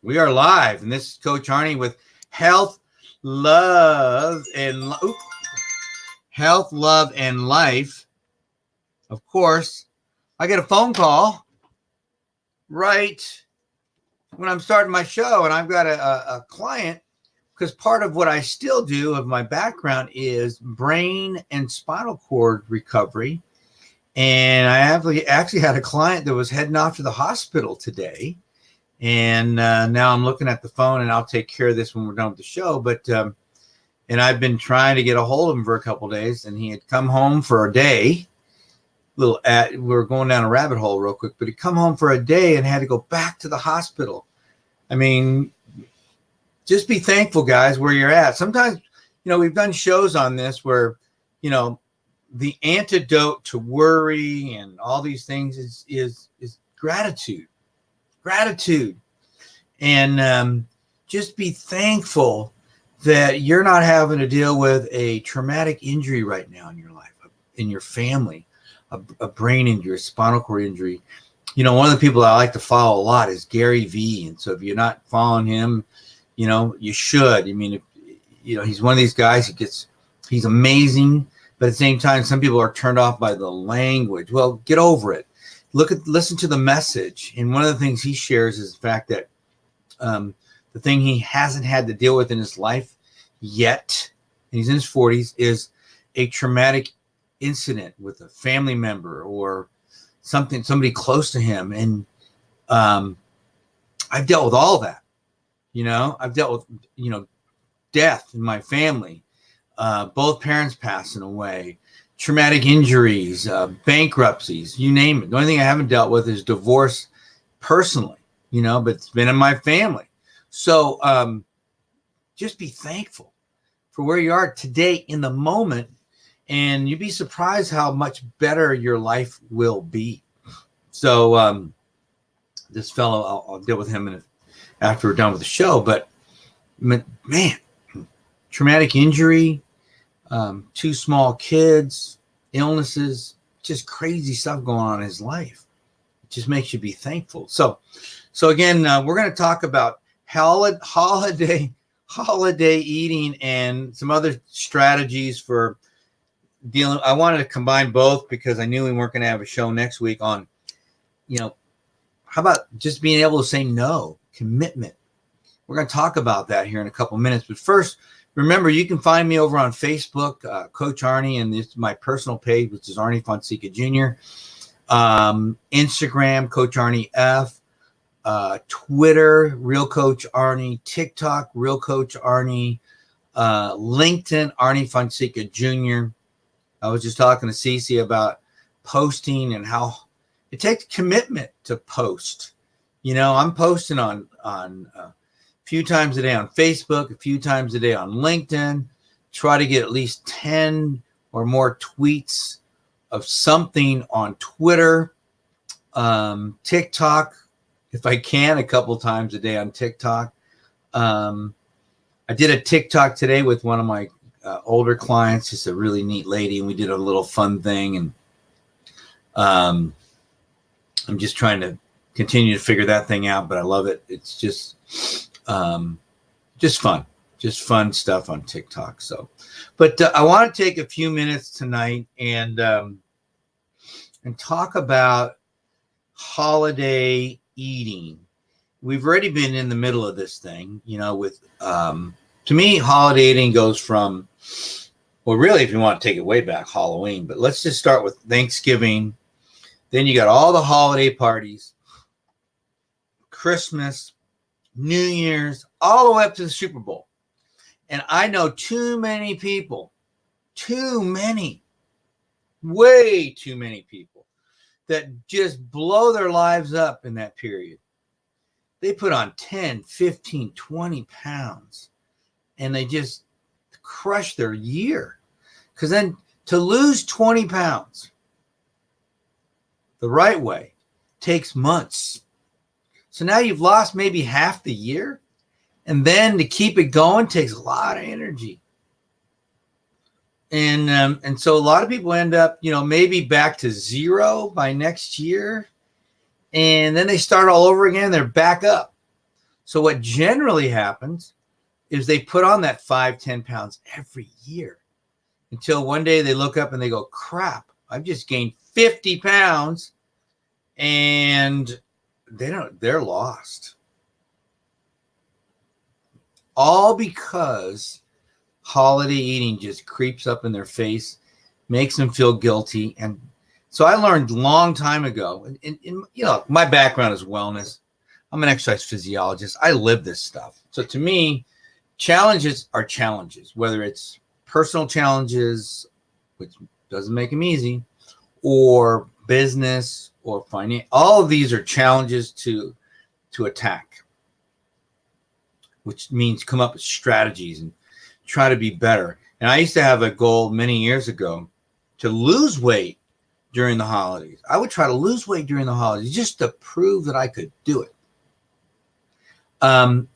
We are live, and this is Coach Arnie with Health, Love, and Health, Love, and Life. Of course, I get a phone call right when I'm starting my show, and I've got a client, because part of what I still do of my background is brain and spinal cord recovery. And I actually had a client that was heading off to the hospital today. And now I'm looking at the phone, and I'll take care of this when we're done with the show. But and I've been trying to get a hold of him for a couple of days, and he had come home for a day. We're going down a rabbit hole real quick, but he'd come home for a day and had to go back to the hospital. I mean, just be thankful, guys, where you're at. Sometimes, we've done shows on this where, the antidote to worry and all these things is gratitude. Gratitude. And just be thankful that you're not having to deal with a traumatic injury right now in your life, in your family, a brain injury, a spinal cord injury. One of the people I like to follow a lot is Gary Vee. And so if you're not following him, you should. I mean, he's one of these guys he's amazing, but at the same time, some people are turned off by the language. Well, get over it. Listen to the message. And one of the things he shares is the fact that the thing he hasn't had to deal with in his life yet, and he's in his 40s, is a traumatic incident with a family member or somebody close to him. And I've dealt with all that. I've dealt with, death in my family, both parents passing away, traumatic injuries, bankruptcies, you name it. The only thing I haven't dealt with is divorce personally, but it's been in my family. So just be thankful for where you are today in the moment, and you'd be surprised how much better your life will be. So this fellow, I'll deal with him after we're done with the show, but man, traumatic injury, 2 small kids, illnesses, just crazy stuff going on in his life. It just makes you be thankful. So again, we're going to talk about holiday eating and some other strategies for dealing. I wanted to combine both because I knew we weren't going to have a show next week on, how about just being able to say no, commitment. We're going to talk about that here in a couple minutes. But first, remember, you can find me over on Facebook, Coach Arnie, and this is my personal page, which is Arnie Fonseca Jr. Instagram, Coach Arnie F. Twitter, Real Coach Arnie. TikTok, Real Coach Arnie. LinkedIn, Arnie Fonseca Jr. I was just talking to Cece about posting and how it takes commitment to post. I'm posting on a few times a day on Facebook, a few times a day on LinkedIn, try to get at least 10 or more tweets of something on Twitter, TikTok, if I can, a couple times a day on TikTok. I did a TikTok today with one of my older clients, just a really neat lady, and we did a little fun thing. And I'm just trying to continue to figure that thing out, but I love it. It's just fun stuff on TikTok. So, but I want to take a few minutes tonight and talk about holiday eating. We've already been in the middle of this thing, with, to me, holiday eating goes from, well, really, if you want to take it way back, Halloween, but let's just start with Thanksgiving. Then you got all the holiday parties, Christmas, New Year's, all the way up to the Super Bowl. And I know too many people, way too many people that just blow their lives up in that period. They put on 10, 15, 20 pounds, and they just crush their year. Because then to lose 20 pounds the right way takes months. So now you've lost maybe half the year, and then to keep it going takes a lot of energy. And so a lot of people end up, maybe back to zero by next year, and then they start all over again. They're back up. So what generally happens is they put on that 5-10 pounds every year until one day they look up and they go, crap, I've just gained 50 pounds, and they're lost. All because holiday eating just creeps up in their face, makes them feel guilty. And so I learned a long time ago, and my background is wellness. I'm an exercise physiologist. I live this stuff. So to me, challenges are challenges, whether it's personal challenges, which doesn't make them easy, or business or finance. All of these are challenges to attack, which means come up with strategies and try to be better. And I used to have a goal many years ago to lose weight during the holidays. I would try to lose weight during the holidays just to prove that I could do it. But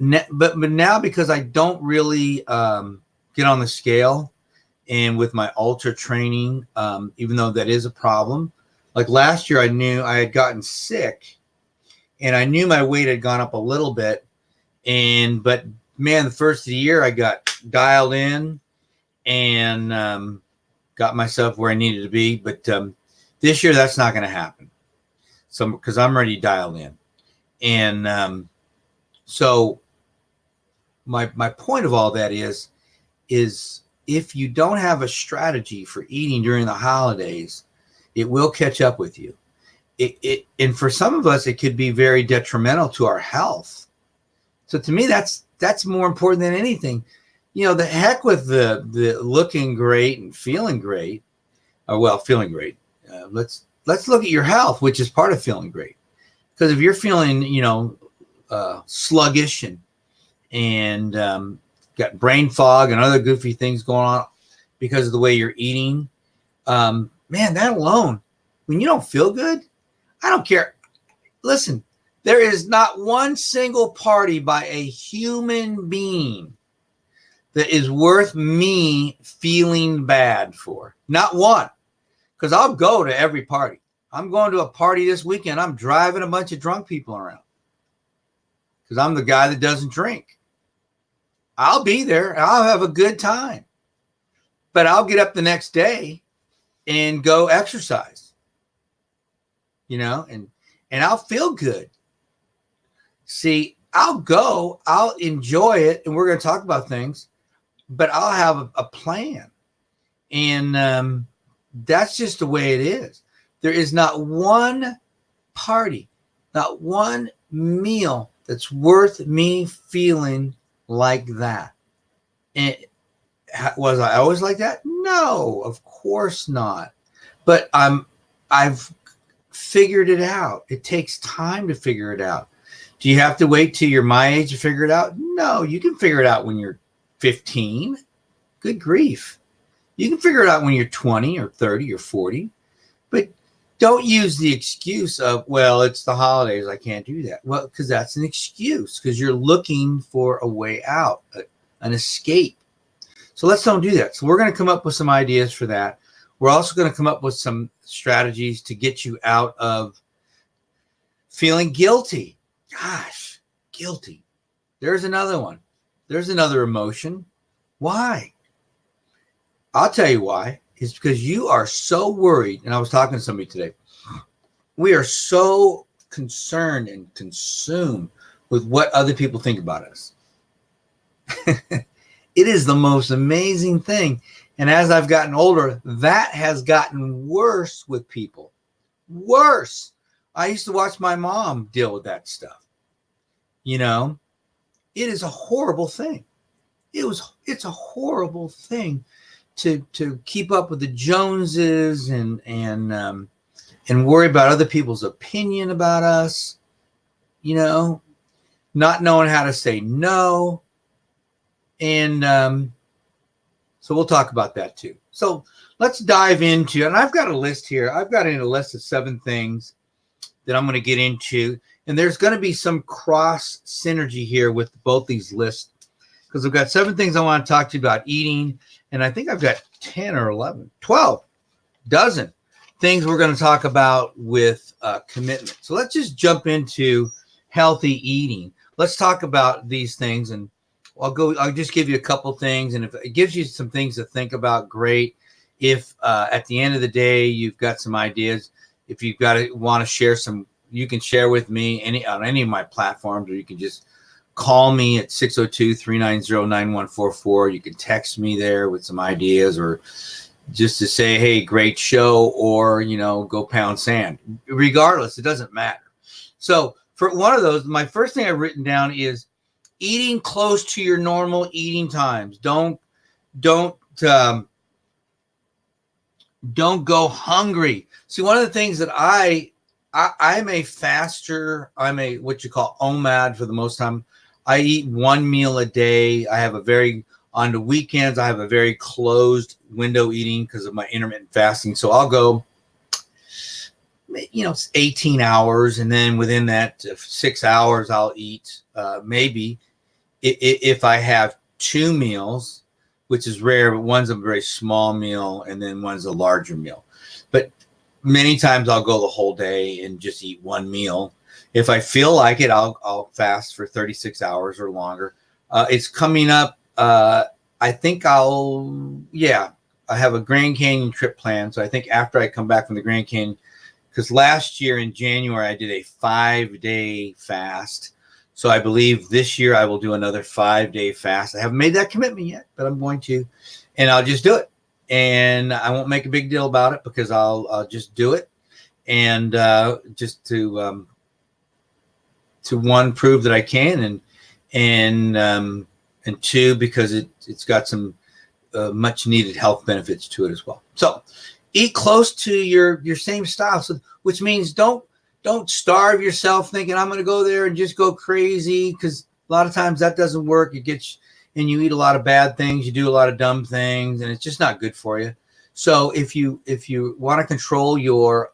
now, because I don't really get on the scale, and with my ultra training, even though that is a problem, like last year I knew I had gotten sick and I knew my weight had gone up a little bit. But man, the first of the year I got dialed in and got myself where I needed to be. But this year that's not going to happen. So, because I'm already dialed in. And so my point of all that is if you don't have a strategy for eating during the holidays, it will catch up with you. And for some of us, it could be very detrimental to our health. So to me, that's more important than anything. The heck with the looking great and feeling great, feeling great. Let's look at your health, which is part of feeling great. Because if you're feeling, sluggish and got brain fog and other goofy things going on because of the way you're eating, man, that alone, when you don't feel good, I don't care. Listen, there is not one single party by a human being that is worth me feeling bad for. Not one. Because I'll go to every party. I'm going to a party this weekend. I'm driving a bunch of drunk people around because I'm the guy that doesn't drink. I'll be there. I'll have a good time. But I'll get up the next day and go exercise. And I'll feel good. See, I'll enjoy it, and we're going to talk about things, but I'll have a plan. And that's just the way it is. There is not one party, not one meal that's worth me feeling like that. And was I always like that? No, of course not. But I've figured it out. It takes time to figure it out. Do you have to wait till you're my age to figure it out? No, you can figure it out when you're 15. Good grief. You can figure it out when you're 20 or 30 or 40. But don't use the excuse of, well, it's the holidays, I can't do that. Well, because that's an excuse, because you're looking for a way out, an escape. So let's don't do that. So we're going to come up with some ideas for that. We're also going to come up with some strategies to get you out of feeling guilty. Gosh, guilty. There's another one. There's another emotion. Why? I'll tell you why. It's because you are so worried. And I was talking to somebody today. We are so concerned and consumed with what other people think about us. It is the most amazing thing. And as I've gotten older, that has gotten worse with people. Worse. I used to watch my mom deal with that stuff. It is a horrible thing. It's a horrible thing to keep up with the Joneses and worry about other people's opinion about us, not knowing how to say no. And so we'll talk about that too. So let's dive into, and I've got a list here. I've got a list of 7 things that I'm going to get into. And there's going to be some cross synergy here with both these lists, because I've got 7 things I want to talk to you about eating. And I think I've got 10 or 11, 12 dozen things we're going to talk about with commitment. So let's just jump into healthy eating. let's talk about these things, and I'll just give you a couple things, and if it gives you some things to think about, great. If at the end of the day you've got some ideas, if you've got to want to share some, you can share with me on any of my platforms, or you can just call me at 602-390-9144. You can text me there with some ideas, or just to say, hey, great show, or, go pound sand. Regardless, it doesn't matter. So for one of those, my first thing I've written down is eating close to your normal eating times. Don't go hungry. See, one of the things that I'm a faster, I'm a what you call OMAD for the most time. I eat one meal a day. On the weekends, I have a very closed window eating because of my intermittent fasting. So I'll go, 18 hours. And then within that 6 hours, I'll eat maybe if I have two meals, which is rare, but one's a very small meal and then one's a larger meal. But many times I'll go the whole day and just eat one meal. If I feel like it, I'll fast for 36 hours or longer. It's coming up. I think I have a Grand Canyon trip planned. So I think after I come back from the Grand Canyon, because last year in January, I did a 5-day fast. So I believe this year I will do another 5-day fast. I haven't made that commitment yet, but I'm going to, and I'll just do it. And I won't make a big deal about it because I'll just do it. And just to one, prove that I can, and two, because it's got some much needed health benefits to it as well. So eat close to your same style. So, which means don't starve yourself thinking I'm going to go there and just go crazy, because a lot of times that doesn't work. It gets, and you eat a lot of bad things, you do a lot of dumb things, and it's just not good for you. So if you want to control your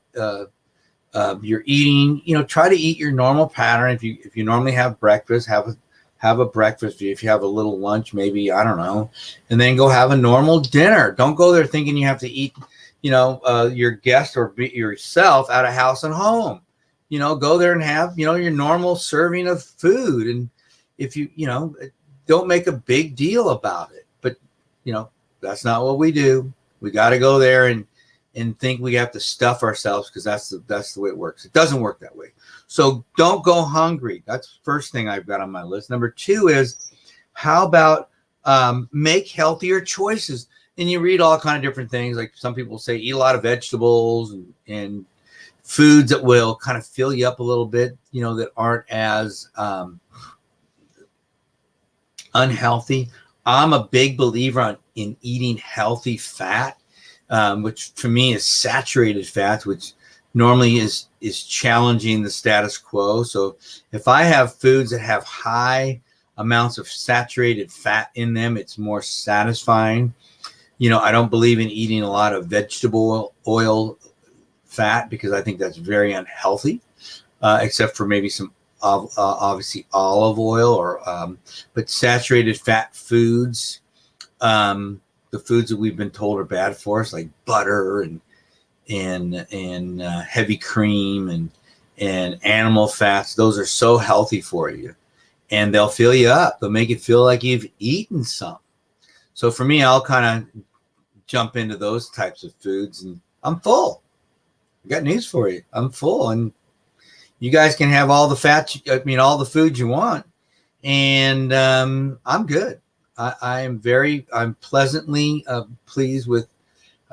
eating, try to eat your normal pattern. If you normally have breakfast, have a breakfast. If you have a little lunch, maybe, I don't know, and then go have a normal dinner. Don't go there thinking you have to eat, your guest or yourself out of house and home. Go there and have, your normal serving of food. And if don't make a big deal about it, but that's not what we do. We got to go there and think we have to stuff ourselves, because that's the way it works. It doesn't work that way. So don't go hungry. That's the first thing I've got on my list. Number 2 is, how about make healthier choices? And you read all kind of different things. Like some people say, eat a lot of vegetables and foods that will kind of fill you up a little bit, that aren't as unhealthy. I'm a big believer in eating healthy fat, which for me is saturated fats, which normally is challenging the status quo. So if I have foods that have high amounts of saturated fat in them, it's more satisfying. I don't believe in eating a lot of vegetable oil fat, because I think that's very unhealthy, except for maybe some obviously olive oil, but saturated fat foods, the foods that we've been told are bad for us, like butter and heavy cream and animal fats. Those are so healthy for you, and they'll fill you up. They'll make it feel like you've eaten some. So for me, I'll kind of jump into those types of foods, and I'm full. I got news for you. I'm full, and you guys can have all the fat, all the food you want, and I'm good. I'm pleasantly pleased with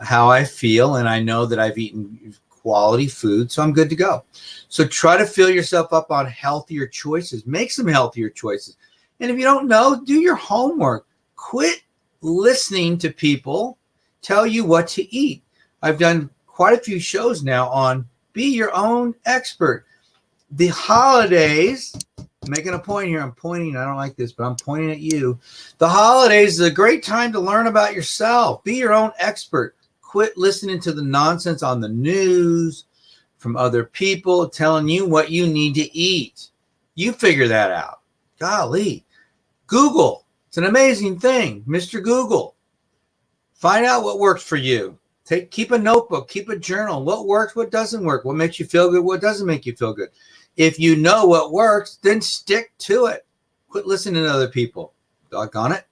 how I feel, and I know that I've eaten quality food, so I'm good to go. So try to fill yourself up on healthier choices. Make some healthier choices. And if you don't know, do your homework. Quit listening to people tell you what to eat. I've done quite a few shows now on be your own expert. The holidays, making a point here, I'm pointing, I don't like this, but I'm pointing at you. The holidays is a great time to learn about yourself. Be your own expert. Quit listening to the nonsense on the news from other people telling you what you need to eat. You figure that out. Golly. Google. It's an amazing thing. Mr. Google. Find out what works for you. Keep a notebook. Keep a journal. What works, what doesn't work. What makes you feel good, what doesn't make you feel good. If you know what works, then stick to it. Quit listening to other people. Doggone it.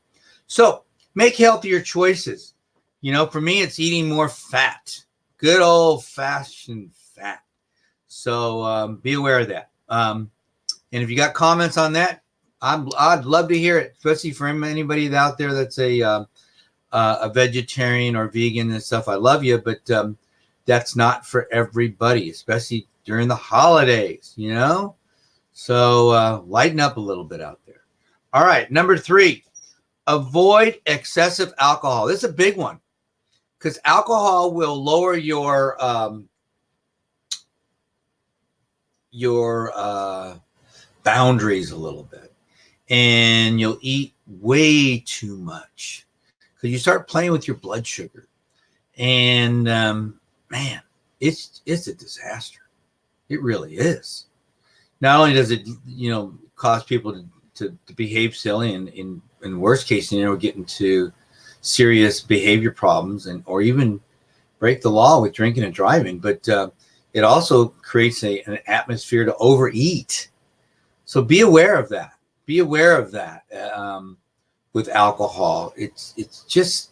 So make healthier choices. For me, it's eating more fat. Good old fashioned fat. So be aware of that. And if you got comments on that, I'd love to hear it, especially from anybody out there that's a vegetarian or vegan and stuff. I love you, but that's not for everybody, especially during the holidays, So lighten up a little bit out there. All right, number 3, avoid excessive alcohol. This is a big one because alcohol will lower your boundaries a little bit, and you'll eat way too much because you start playing with your blood sugar, and man, it's a disaster. It really is. Not only does it cause people to behave silly, and in worst case get into serious behavior problems or even break the law with drinking and driving, but it also creates an atmosphere to overeat. So be aware of that. Be aware of that with alcohol. It's just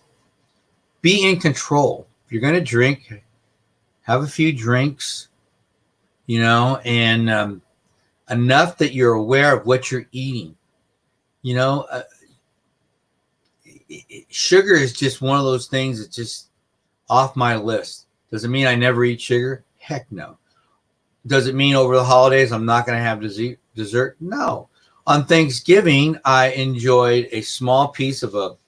be in control. If you're going to drink, have a few drinks, and enough that you're aware of what you're eating. Sugar is just one of those things that's just off my list. Does it mean I never eat sugar? Heck no. Does it mean over the holidays I'm not going to have dessert? No. On Thanksgiving, I enjoyed a small piece of a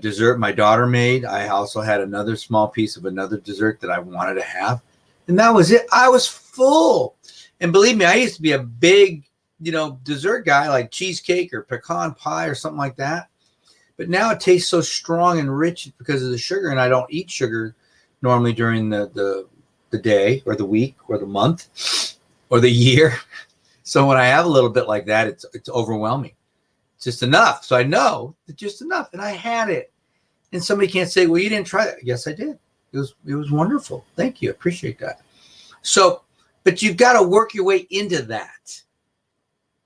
dessert my daughter made. I also had another small piece of another dessert that I wanted to have, and that was it. I was full. And believe me, I used to be a big, dessert guy, like cheesecake or pecan pie or something like that. But now it tastes so strong and rich because of the sugar, and I don't eat sugar normally during the day or the week or the month or the year. So when I have a little bit like that, it's overwhelming. It's just enough. So I know it's just enough, and I had it. And somebody can't say, "Well, you didn't try that." Yes, I did. It was wonderful. Thank you. I appreciate that. So, but you've got to work your way into that.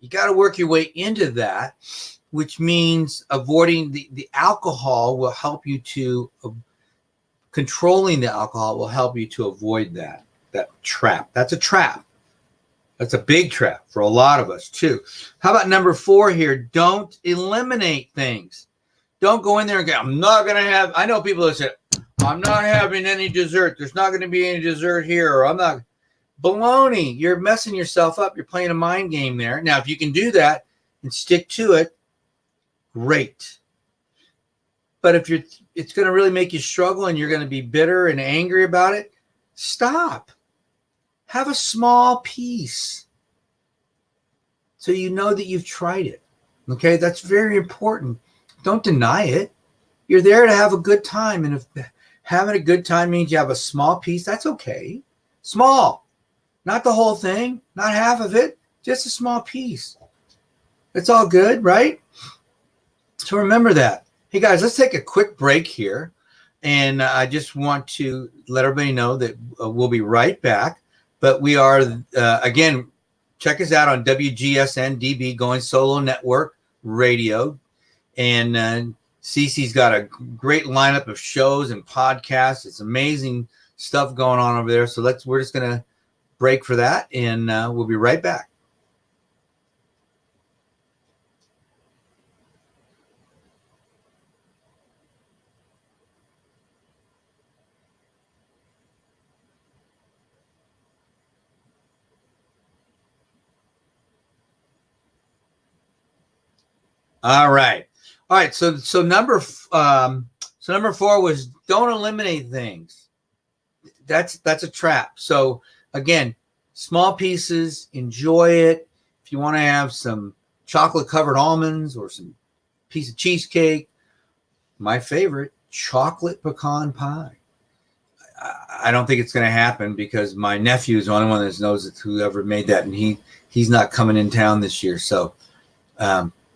You got to work your way into that, which means avoiding the alcohol will help you to controlling the alcohol will help you to avoid that trap. That's a trap. That's a big trap for a lot of us too. How about number 4 here? Don't eliminate things. Don't go in there and go, I'm not going to have, I know people that say, I'm not having any dessert. There's not going to be any dessert here. Or I'm not. Baloney. You're messing yourself up. You're playing a mind game there. Now, if you can do that and stick to it, great. But if it's going to really make you struggle and you're going to be bitter and angry about it, stop. Have a small piece so you know that you've tried it. Okay, that's very important. Don't deny it. You're there to have a good time. And if having a good time means you have a small piece, that's okay. Small. Not the whole thing, not half of it, just a small piece. It's all good, right? So remember that. Hey, guys, let's take a quick break here. And I just want to let everybody know that we'll be right back. But we are, again, check us out on WGSN-DB, Going Solo Network Radio. And Cece's got a great lineup of shows and podcasts. It's amazing stuff going on over there. So we're just going to break for that, and we'll be right back. All right. So number 4 was don't eliminate things. That's a trap. So again, small pieces, enjoy it. If you want to have some chocolate covered almonds or some piece of cheesecake, my favorite, chocolate pecan pie. I don't think it's going to happen because my nephew is the only one that knows it, whoever made that, and he's not coming in town this year. So,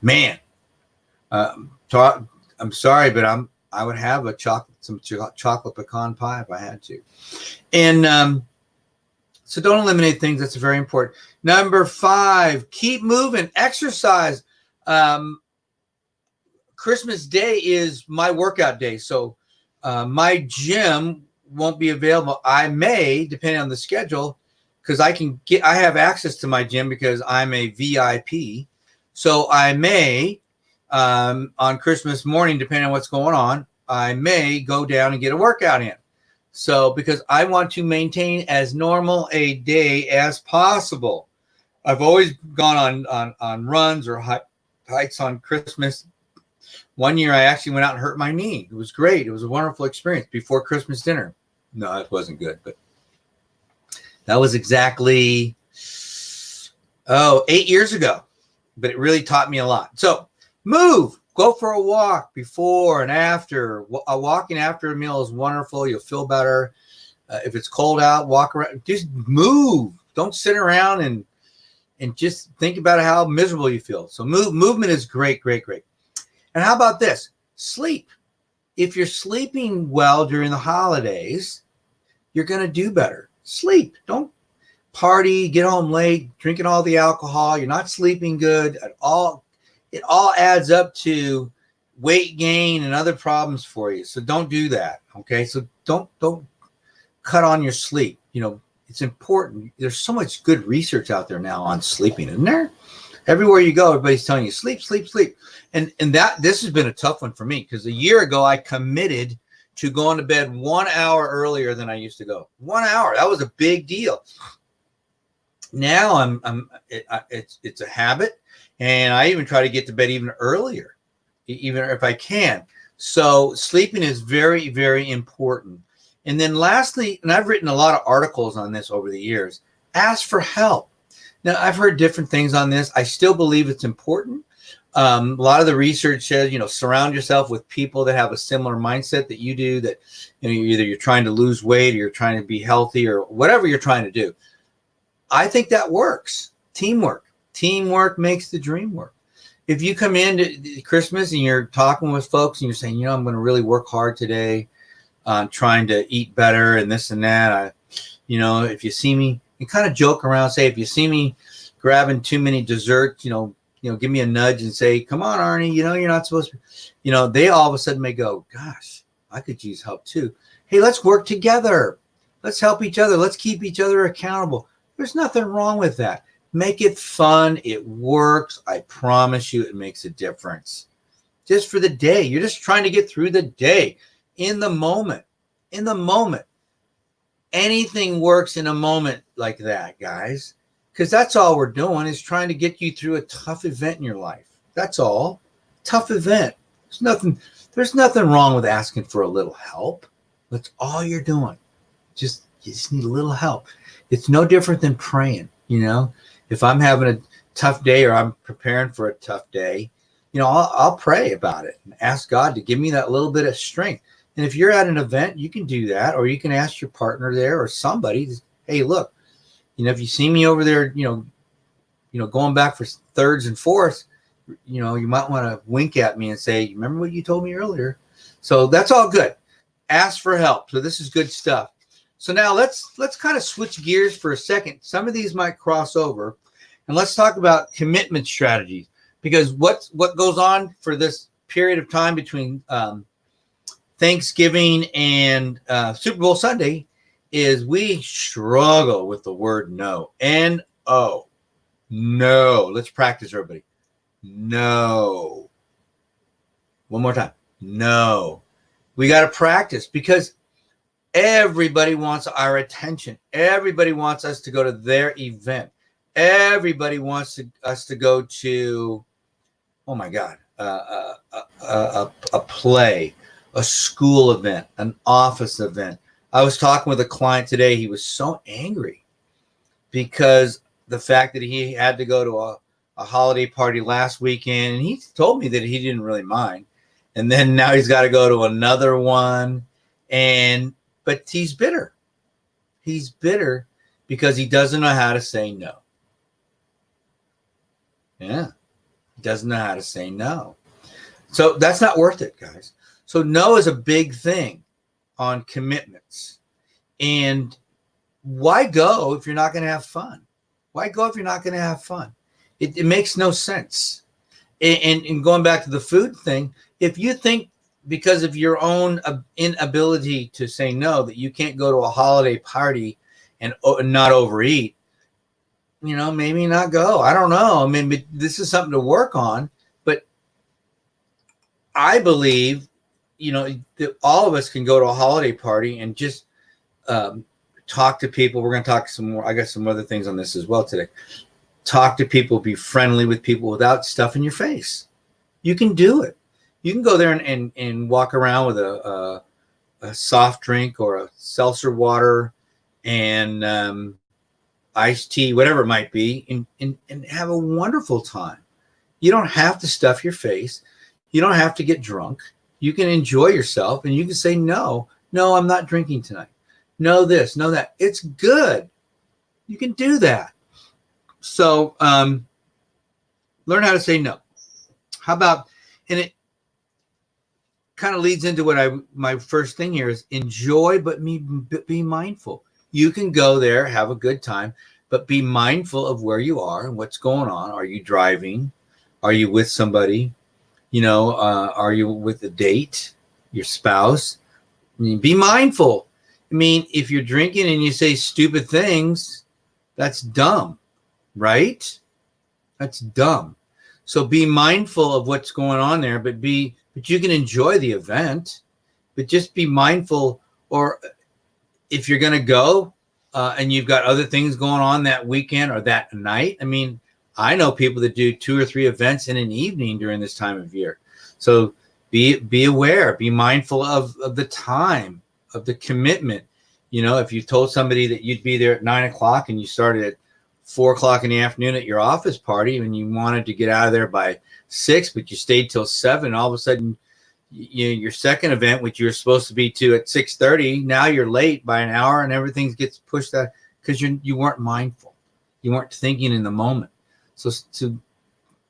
man. I'm sorry, but I would have some chocolate pecan pie if I had to. And So don't eliminate things. That's very important. Number 5, keep moving, exercise. Christmas Day is my workout day. So my gym won't be available. I may, depending on the schedule, because I have access to my gym because I'm a VIP. So I may, on Christmas morning, depending on what's going on, I may go down and get a workout in. So because I want to maintain as normal a day as possible. I've always gone on runs or hikes on Christmas. One year I actually went out and hurt my knee. It was great. It was a wonderful experience before Christmas dinner. No, it wasn't good, but that was exactly 8 years ago. But it really taught me a lot. So move, go for a walk before and after. Walking after a meal is wonderful. You'll feel better. If it's cold out, walk around. Just move. Don't sit around and just think about how miserable you feel. So movement is great, great, great. And how about this? Sleep. If you're sleeping well during the holidays, you're going to do better. Sleep. Don't party, get home late, drinking all the alcohol. You're not sleeping good at all. It all adds up to weight gain and other problems for you. So don't do that. Okay. So don't cut on your sleep. You know, it's important. There's so much good research out there now on sleeping, isn't there? Everywhere you go, everybody's telling you sleep, sleep, sleep. And this has been a tough one for me because a year ago I committed to going to bed 1 hour earlier than I used to go. 1 hour. That was a big deal. Now it's a habit, and I even try to get to bed even earlier, even if I can. So sleeping is very, very important. And then lastly, and I've written a lot of articles on this over the years, ask for help. Now, I've heard different things on this. I still believe it's important. A lot of the research says, surround yourself with people that have a similar mindset that you do, that either you're trying to lose weight or you're trying to be healthy or whatever you're trying to do. I think that works. Teamwork makes the dream work. If you come into Christmas and you're talking with folks and you're saying, I'm going to really work hard today on trying to eat better and this and that. If you see me, and kind of joke around, say, if you see me grabbing too many desserts, give me a nudge and say, come on, Arnie, you're not supposed to, they all of a sudden may go, gosh, I could use help too. Hey, let's work together. Let's help each other. Let's keep each other accountable. There's nothing wrong with that. Make it fun. It works. I promise you it makes a difference. Just for the day. You're just trying to get through the day in the moment. Anything works in a moment like that, guys, because that's all we're doing is trying to get you through a tough event in your life. That's all. Tough event. There's nothing wrong with asking for a little help. That's all you're doing. You just need a little help. It's no different than praying. If I'm having a tough day or I'm preparing for a tough day, I'll pray about it and ask God to give me that little bit of strength. And if you're at an event, you can do that, or you can ask your partner there or somebody, hey, look, if you see me over there, going back for thirds and fourths, you might want to wink at me and say, remember what you told me earlier? So that's all good. Ask for help. So this is good stuff. So now let's kind of switch gears for a second. Some of these might cross over, and let's talk about commitment strategies, because what goes on for this period of time between Thanksgiving and Super Bowl Sunday is we struggle with the word no. N-O. No. Let's practice, everybody. No. One more time. No. We got to practice because everybody wants our attention. Everybody wants us to go to their event. Everybody wants us to go to, oh my God, a play, a school event, an office event. I was talking with a client today. He was so angry because the fact that he had to go to a holiday party last weekend, and he told me that he didn't really mind. And then now he's got to go to another one. But he's bitter. He's bitter because he doesn't know how to say no. Yeah. He doesn't know how to say no. So that's not worth it, guys. So no is a big thing on commitments. And why go if you're not going to have fun? Why go if you're not going to have fun? It makes no sense. And going back to the food thing, if you think because of your own inability to say no that you can't go to a holiday party and not overeat, maybe not go. I don't know. I mean, this is something to work on. But I believe, that all of us can go to a holiday party and just talk to people. We're going to talk some more. I got some other things on this as well today. Talk to people, be friendly with people without stuff in your face. You can do it. You can go there and walk around with a soft drink or a seltzer water and iced tea, whatever it might be, and have a wonderful time. You don't have to stuff your face. You don't have to get drunk. You can enjoy yourself, and you can say, no, I'm not drinking tonight. No this, no that. It's good. You can do that. So learn how to say no. How about, and it kind of leads into what my first thing here is enjoy, but be mindful. You can go there, have a good time, but be mindful of where you are and what's going on. Are you driving? Are you with somebody? Are you with a date, your spouse? I mean, be mindful. I mean, if you're drinking and you say stupid things, that's dumb. Right? That's dumb. So be mindful of what's going on there, but you can enjoy the event, but just be mindful. Or if you're going to go and you've got other things going on that weekend or that night. I mean, I know people that do 2 or 3 events in an evening during this time of year. So be aware, be mindful of the time, of the commitment. If you told somebody that you'd be there at 9 o'clock and you started at 4 o'clock in the afternoon at your office party and you wanted to get out of there by 6, but you stayed till 7, all of a sudden your second event, which you were supposed to be to at 6:30, now you're late by an hour and everything gets pushed out because you weren't mindful. You weren't thinking in the moment. So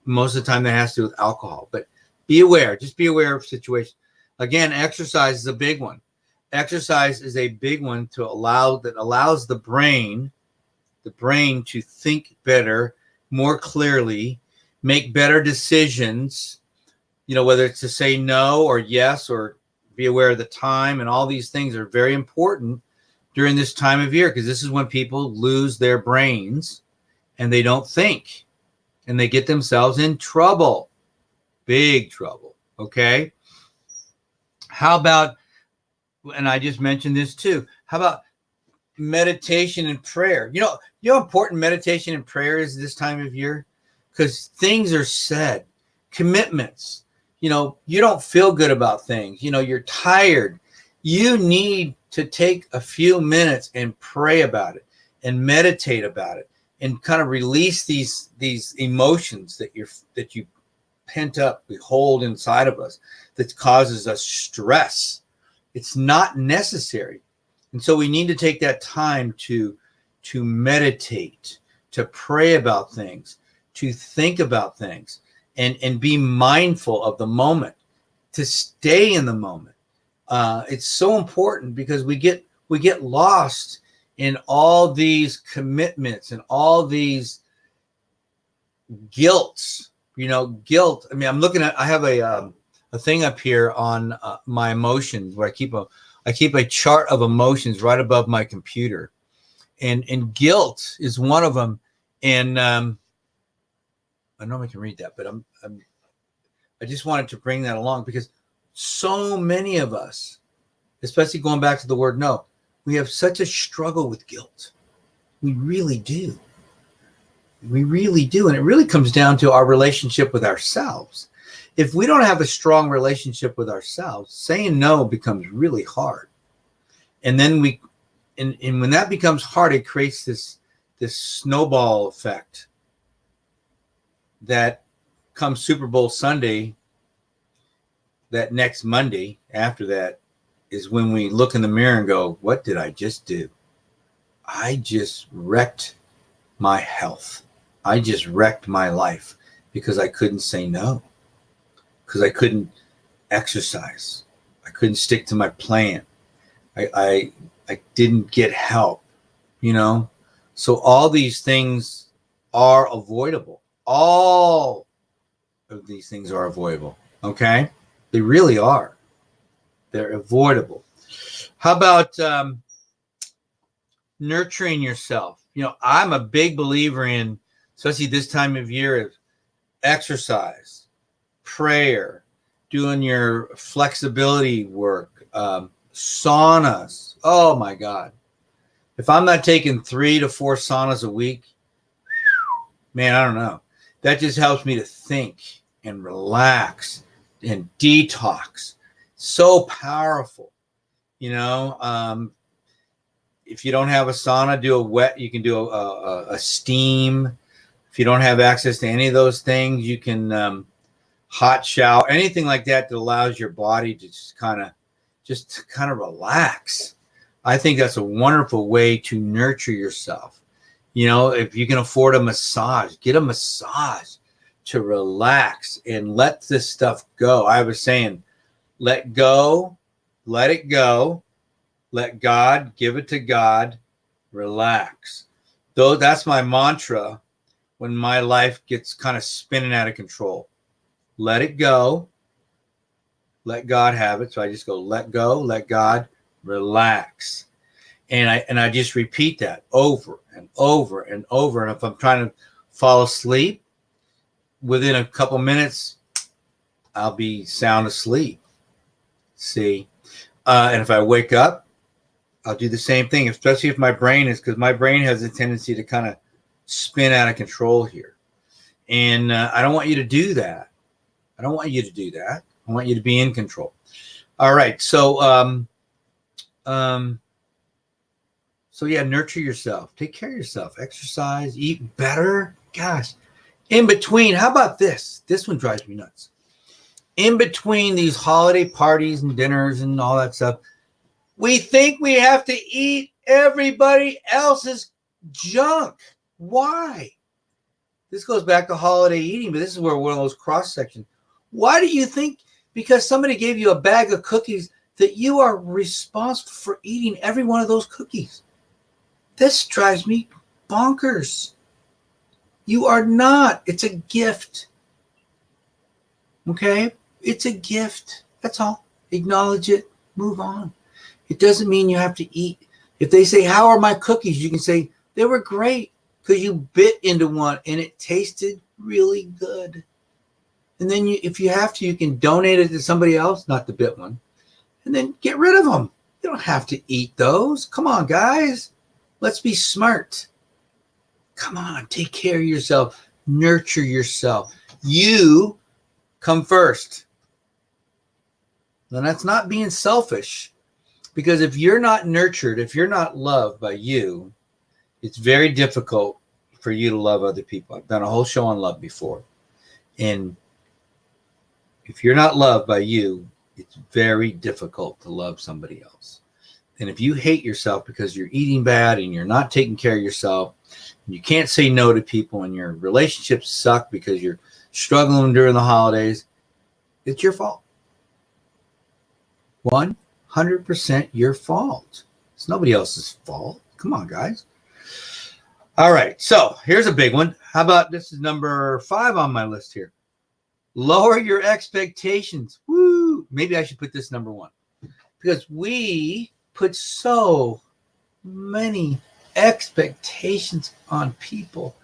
most of the time that has to do with alcohol, but be aware, just be aware of situations. Again, exercise is a big one. Exercise is a big one that allows the brain to think better, more clearly, make better decisions, whether it's to say no or yes, or be aware of the time. And all these things are very important during this time of year, because this is when people lose their brains and they don't think and they get themselves in trouble, big trouble. Okay. How about, and I just mentioned this too, how about meditation and prayer? You know how important meditation and prayer is this time of year, because things are said, commitments. You don't feel good about things. You're tired. You need to take a few minutes and pray about it and meditate about it and kind of release these emotions that you pent up, we hold inside of us, that causes us stress. It's not necessary. And so we need to take that time to meditate, to pray about things, to think about things, and be mindful of the moment, to stay in the moment. It's so important because we get lost in all these commitments and all these guilts. Guilt. I mean, I have a thing up here on my emotions where I keep a chart of emotions right above my computer, and guilt is one of them. And I know I can read that, but I just wanted to bring that along because so many of us, especially going back to the word no, we have such a struggle with guilt. We really do. We really do. And it really comes down to our relationship with ourselves. If we don't have a strong relationship with ourselves, saying no becomes really hard. And then and when that becomes hard, it creates this snowball effect that comes Super Bowl Sunday, that next Monday after that is when we look in the mirror and go, what did I just do? I just wrecked my health. I just wrecked my life because I couldn't say no, because I couldn't exercise. I couldn't stick to my plan. I didn't get help. you know. So all these things are avoidable. All of these things are avoidable. Okay, they really are. They're avoidable. How about nurturing yourself? You know, I'm a big believer in, especially this time of year, exercise, prayer, doing your flexibility work, saunas. Oh my God. If I'm not taking 3 to 4 saunas a week, man, I don't know. That just helps me to think and relax and detox. So powerful. You know, if you don't have a sauna, do a wet, you can do a steam. If you don't have access to any of those things, you can hot shower, anything like that that allows your body to just kind of relax. I think that's a wonderful way to nurture yourself. You know, if you can afford a massage, get a massage to relax and let this stuff go. I was saying, let go, let it go, let God, give it to God, relax. Though that's my mantra when my life gets kind of spinning out of control. Let it go, let God have it. So I just go, let go, let God, relax. And I just repeat that over and over and over. And if I'm trying to fall asleep, within a couple minutes, I'll be sound asleep. See? And if I wake up, I'll do the same thing, especially if my brain is, because my brain has a tendency to kind of spin out of control here. And I don't want you to do that. I don't want you to do that. I want you to be in control. All right. So, so yeah, nurture yourself. Take care of yourself. Exercise. Eat better. Gosh. In between, how about this? This one drives me nuts. In between these holiday parties and dinners and all that stuff, we think we have to eat everybody else's junk. Why? This goes back to holiday eating, but this is where one of those cross sections. Why do you think, because somebody gave you a bag of cookies, that you are responsible for eating every one of those cookies? This drives me bonkers. You are not. It's a gift. Okay? It's a gift. That's all. Acknowledge it. Move on. It doesn't mean you have to eat. If they say, how are my cookies? You can say, they were great because you bit into one and it tasted really good. And then if you have to, you can donate it to somebody else, not the bit one, and then get rid of them. You don't have to eat those. Come on, guys. Let's be smart. Come on, take care of yourself. Nurture yourself. You come first. Now, that's not being selfish, because if you're not nurtured, if you're not loved by you, it's very difficult for you to love other people. I've done a whole show on love before. And if you're not loved by you, it's very difficult to love somebody else. And if you hate yourself because you're eating bad and you're not taking care of yourself, and you can't say no to people, and your relationships suck because you're struggling during the holidays, it's your fault. 100% your fault. It's nobody else's fault. Come on, guys. All right. So here's a big one. How about, this is number 5 on my list here. Lower your expectations. Woo. Maybe I should put this number 1, because we put so many expectations on people.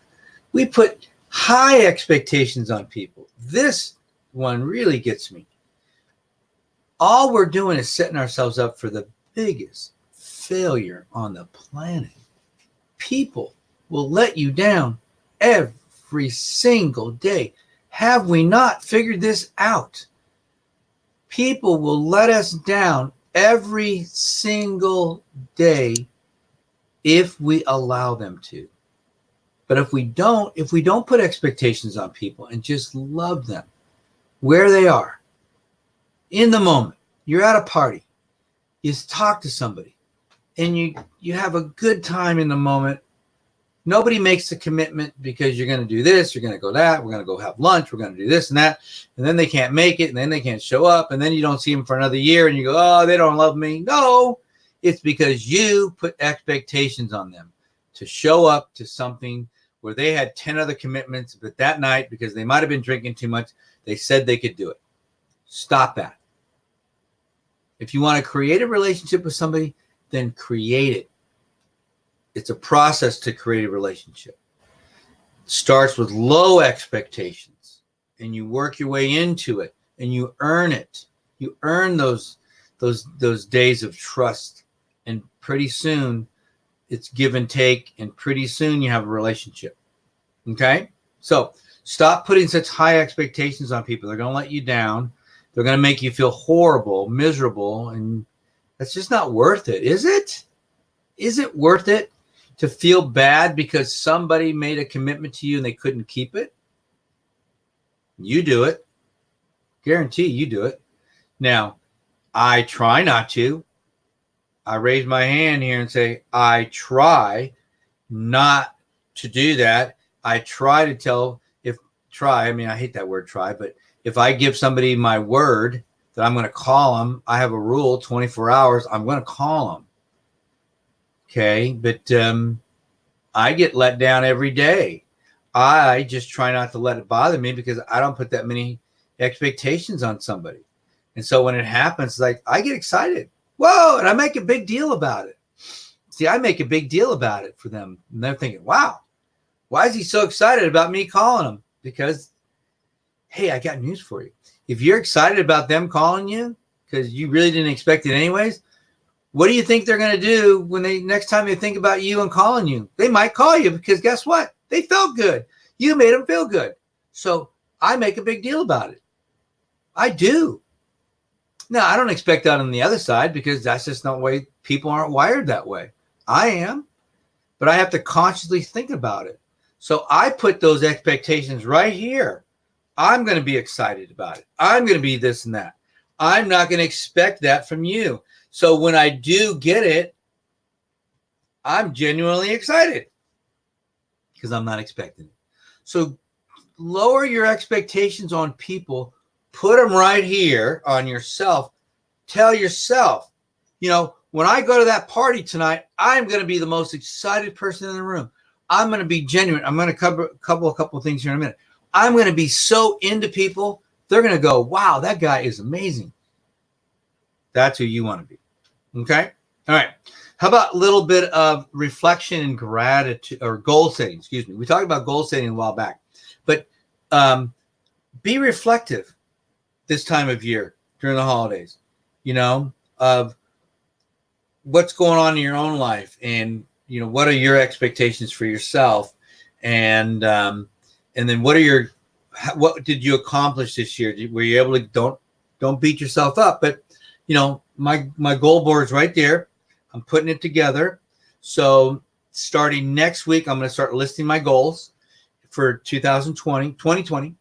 We put high expectations on people. This one really gets me. All we're doing is setting ourselves up for the biggest failure on the planet. People will let you down every single day. Have we not figured this out? People will let us down every single day if we allow them to. But if we don't put expectations on people and just love them where they are, in the moment, you're at a party, you talk to somebody, and you have a good time in the moment. Nobody makes a commitment because you're going to do this, you're going to go that, we're going to go have lunch, we're going to do this and that, and then they can't make it, and then they can't show up, and then you don't see them for another year, and you go, oh, they don't love me. No, it's because you put expectations on them. to show up to something where they had 10 other commitments, but that night, because they might have been drinking too much, they said they could do it. Stop that. If you want to create a relationship with somebody, then create it. It's a process to create a relationship. It starts with low expectations, and you work your way into it, and you earn it. You earn those days of trust, and pretty soon it's give and take, and pretty soon you have a relationship. Okay? So stop putting such high expectations on people. They're going to let you down. They're going to make you feel horrible, miserable, and that's just not worth it, is it? Is it worth it to feel bad because somebody made a commitment to you and they couldn't keep it? You do it. Guarantee you do it. Now, I try not to. I raise my hand here and say, I try not to do that. I try to tell, I mean, I hate that word try, but if I give somebody my word that I'm going to call them, I have a rule, 24 hours, I'm going to call them. Okay. But I get let down every day. I just try not to let it bother me because I don't put that many expectations on somebody. And so when it happens, like, I get excited. Whoa. And I make a big deal about it. See, I make a big deal about it for them. And they're thinking, wow, why is he so excited about me calling him? Because, hey, I got news for you. If you're excited about them calling you because you really didn't expect it anyways, what do you think they're going to do when next time they think about you and calling you? They might call you because guess what? They felt good. You made them feel good. So I make a big deal about it. I do. Now, I don't expect that on the other side because that's just not the way people aren't wired that way. I am, but I have to consciously think about it. So I put those expectations right here. I'm going to be excited about it. I'm going to be this and that. I'm not going to expect that from you. So when I do get it, I'm genuinely excited because I'm not expecting it. So lower your expectations on people. Put them right here on yourself. Tell yourself, when I go to that party tonight, I'm going to be the most excited person in the room. I'm going to be genuine. I'm going to cover a couple of things here in a minute. I'm going to be so into people. They're going to go, wow, that guy is amazing. That's who you want to be. Okay. All right. How about a little bit of reflection and gratitude, or goal setting? Excuse me. We talked about goal setting a while back, but be reflective this time of year during the holidays, of what's going on in your own life, and what are your expectations for yourself, and then what did you accomplish this year? Were you able to don't beat yourself up, but my goal board's right there. I'm putting it together. So starting next week, I'm going to start listing my goals for 2020,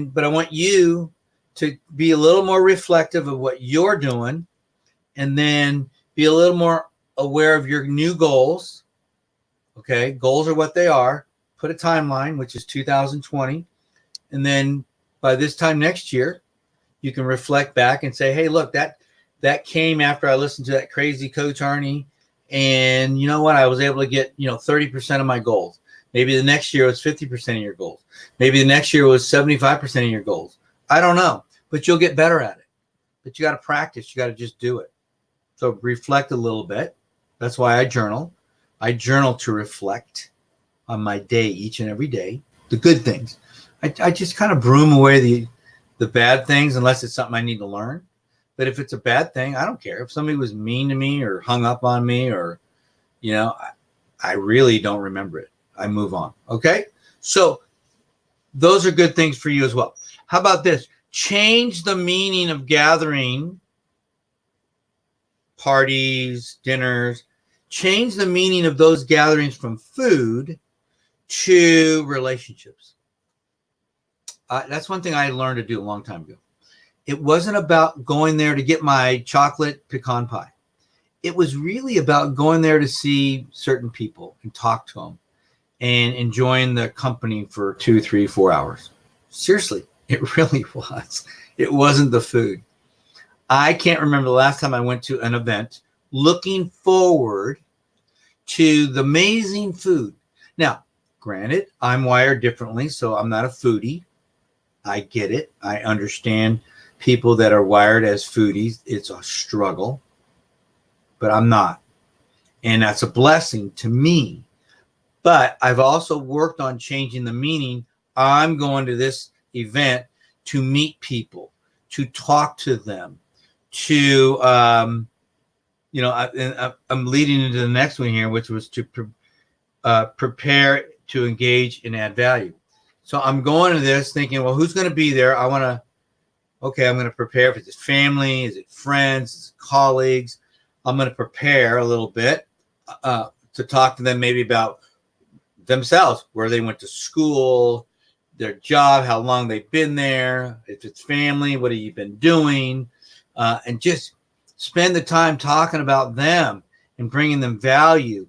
but I want you to be a little more reflective of what you're doing, and then be a little more aware of your new goals. Okay. Goals are what they are. Put a timeline, which is 2020. And then by this time next year, you can reflect back and say, hey, look, that came after I listened to that crazy Coach Arnie. And you know what? I was able to get, 30% of my goals. Maybe the next year was 50% of your goals. Maybe the next year was 75% of your goals. I don't know, but you'll get better at it. But you got to practice. You got to just do it. So reflect a little bit. That's why I journal. I journal to reflect on my day each and every day. The good things. I just kind of broom away the bad things unless it's something I need to learn. But if it's a bad thing, I don't care. If somebody was mean to me or hung up on me or, I really don't remember it. I move on. Okay. So those are good things for you as well. How about this? Change the meaning of gathering, parties, dinners. Change the meaning of those gatherings from food to relationships. That's one thing I learned to do a long time ago. It wasn't about going there to get my chocolate pecan pie. It was really about going there to see certain people and talk to them and enjoying the company for 2, 3, 4 hours. Seriously, it really was. It wasn't the food. I can't remember the last time I went to an event looking forward to the amazing food. Now, granted, I'm wired differently, so I'm not a foodie. I get it. I understand people that are wired as foodies. It's a struggle, but I'm not. And that's a blessing to me. But I've also worked on changing the meaning. I'm going to this event to meet people, to talk to them, to, I'm leading into the next one here, which was to prepare to engage and add value. So I'm going to this thinking, well, who's going to be there? I'm going to prepare. If it's family, is it friends, is it colleagues? I'm going to prepare a little bit to talk to them maybe about themselves, where they went to school, their job, how long they've been there. If it's family, what have you been doing? And just spend the time talking about them and bringing them value.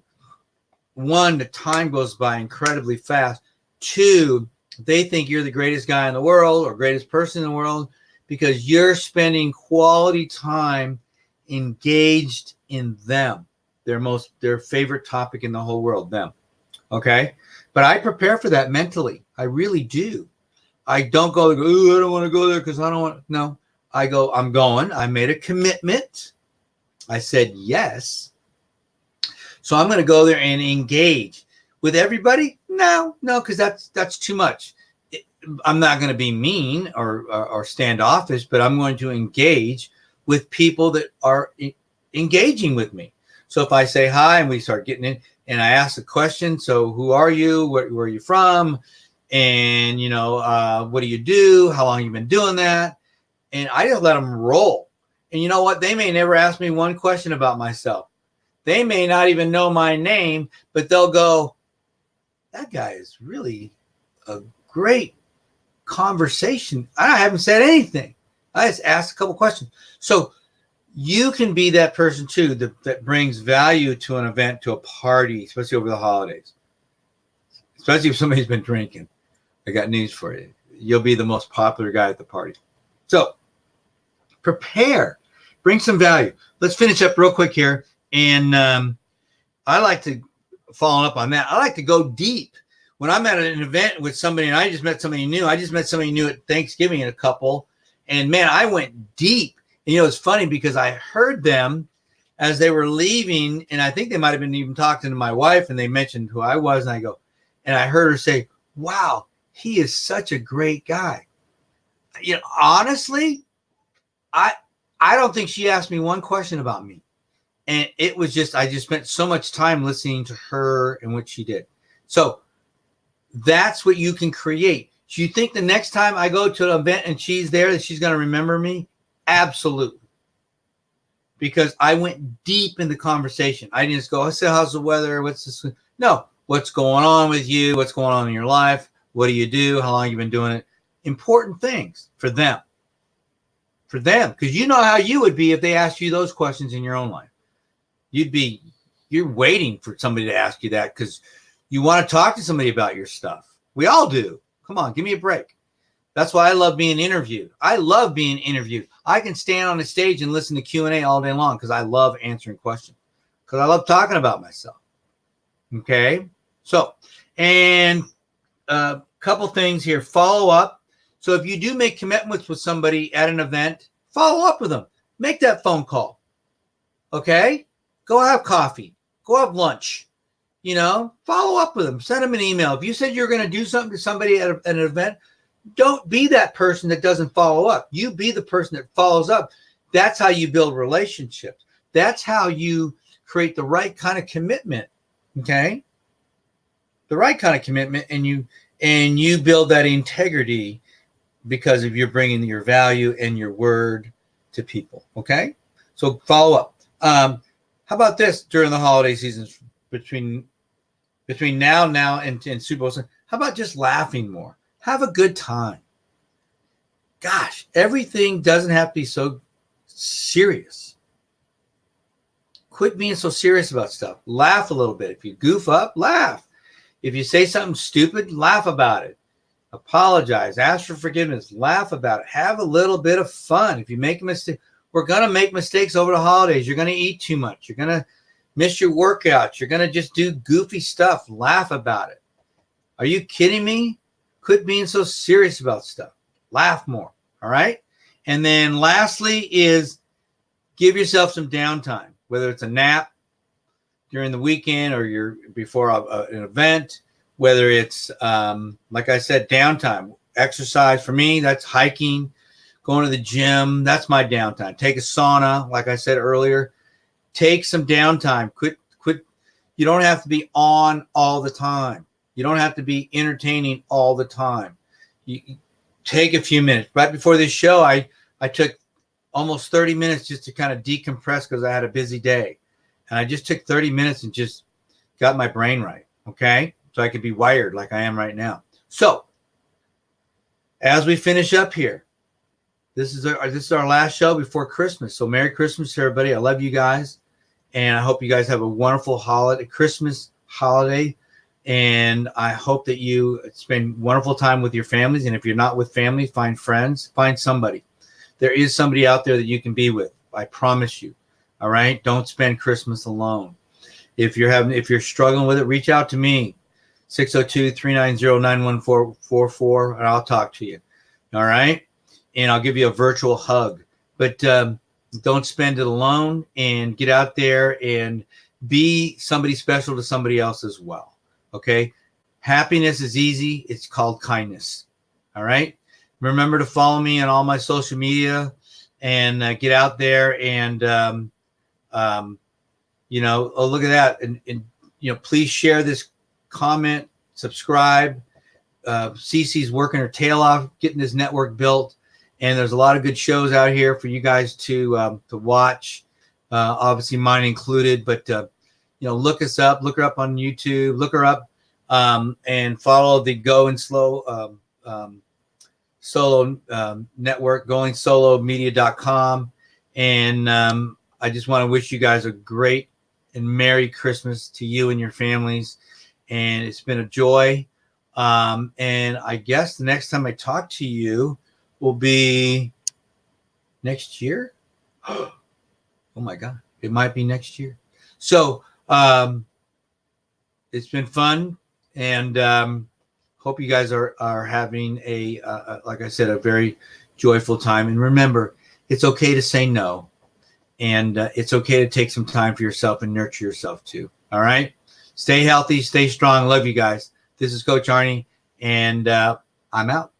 One, the time goes by incredibly fast. Two, they think you're the greatest guy in the world or greatest person in the world because you're spending quality time engaged in them, their favorite topic in the whole world, them. Okay. But I prepare for that mentally. I really do. I don't go, oh, I don't want to go there because I don't want. No, I go, I'm going. I made a commitment. I said yes. So I'm going to go there and engage with everybody. No, because that's too much. I'm not going to be mean or standoffish, but I'm going to engage with people that are engaging with me. So if I say hi and we start getting in and I ask a question, so who are you? Where are you from? And, what do you do? How long have you been doing that? And I just let them roll. And you know what? They may never ask me one question about myself. They may not even know my name, but they'll go, that guy is really a great conversation. I haven't said anything. I just asked a couple questions. So you can be that person too that brings value to an event, to a party, especially over the holidays. Especially if somebody's been drinking. I got news for you. You'll be the most popular guy at the party. So prepare. Bring some value. Let's finish up real quick here. And I like to follow up on that. I like to go deep. When I'm at an event with somebody and I just met somebody new at Thanksgiving at a couple. And man, I went deep. And, it's funny because I heard them as they were leaving. And I think they might have been even talking to my wife and they mentioned who I was. And I heard her say, wow, he is such a great guy. Honestly, I don't think she asked me one question about me. And it was I just spent so much time listening to her and what she did. So that's what you can create. Do you think the next time I go to an event and she's there that she's going to remember me? Absolutely. Because I went deep in the conversation. I didn't just go, I said, how's the weather? What's this? No. What's going on with you? What's going on in your life? What do you do? How long have you been doing it? Important things for them. For them. Because you know how you would be if they asked you those questions in your own life. You're waiting for somebody to ask you that because you want to talk to somebody about your stuff. We all do. Come on, give me a break. That's why I love being interviewed. I love being interviewed. I can stand on a stage and listen to Q&A all day long because I love answering questions. Because I love talking about myself. Okay? So, and a couple things here. Follow up. So if you do make commitments with somebody at an event, follow up with them. Make that phone call. Okay? Go have coffee. Go have lunch. Follow up with them. Send them an email. If you said you're going to do something to somebody at an event, don't be that person that doesn't follow up. You be the person that follows up. That's how you build relationships. That's how you create the right kind of commitment. Okay? The right kind of commitment, and you build that integrity because of you're bringing your value and your word to people. Okay? So follow up. How about this during the holiday seasons between now and Super Bowl? How about just laughing more? Have a good time. Gosh, everything doesn't have to be so serious. Quit being so serious about stuff. Laugh a little bit. If you goof up, laugh. If you say something stupid, laugh about it. Apologize. Ask for forgiveness. Laugh about it. Have a little bit of fun. If you make a mistake, we're going to make mistakes over the holidays. You're going to eat too much. You're going to miss your workouts. You're going to just do goofy stuff. Laugh about it. Are you kidding me? Quit being so serious about stuff. Laugh more. All right. And then lastly is give yourself some downtime, whether it's a nap during the weekend or you're before an event, whether it's, like I said, downtime, exercise. For me, that's hiking, going to the gym. That's my downtime. Take a sauna. Like I said earlier, take some downtime. Quit. You don't have to be on all the time. You don't have to be entertaining all the time. You take a few minutes. Right before this show, I took almost 30 minutes just to kind of decompress because I had a busy day. And I just took 30 minutes and just got my brain right, okay? So I could be wired like I am right now. So as we finish up here, this is our last show before Christmas. So Merry Christmas, everybody. I love you guys. And I hope you guys have a wonderful Christmas holiday. And I hope that you spend wonderful time with your families. And if you're not with family, find friends, find somebody. There is somebody out there that you can be with. I promise you. All right. Don't spend Christmas alone. If you're struggling with it, reach out to me, 602-390-9144, and I'll talk to you. All right. And I'll give you a virtual hug, but don't spend it alone, and get out there and be somebody special to somebody else as well. Okay. Happiness is easy. It's called kindness. All right. Remember to follow me on all my social media and get out there and, oh, look at that. And, please share this, comment, subscribe. Cece's working her tail off, getting this network built. And there's a lot of good shows out here for you guys to watch, obviously mine included. But, look us up, look her up on YouTube, look her up and follow the Go and Slow Solo network, goingsolomedia.com. And I just want to wish you guys a great and Merry Christmas to you and your families. And it's been a joy. And I guess the next time I talk to you will be next year. Oh my God. It might be next year. So it's been fun, and hope you guys are having like I said, a very joyful time. And remember, it's okay to say no, and it's okay to take some time for yourself and nurture yourself too. All right. Stay healthy, stay strong. Love you guys. This is Coach Arnie, and I'm out.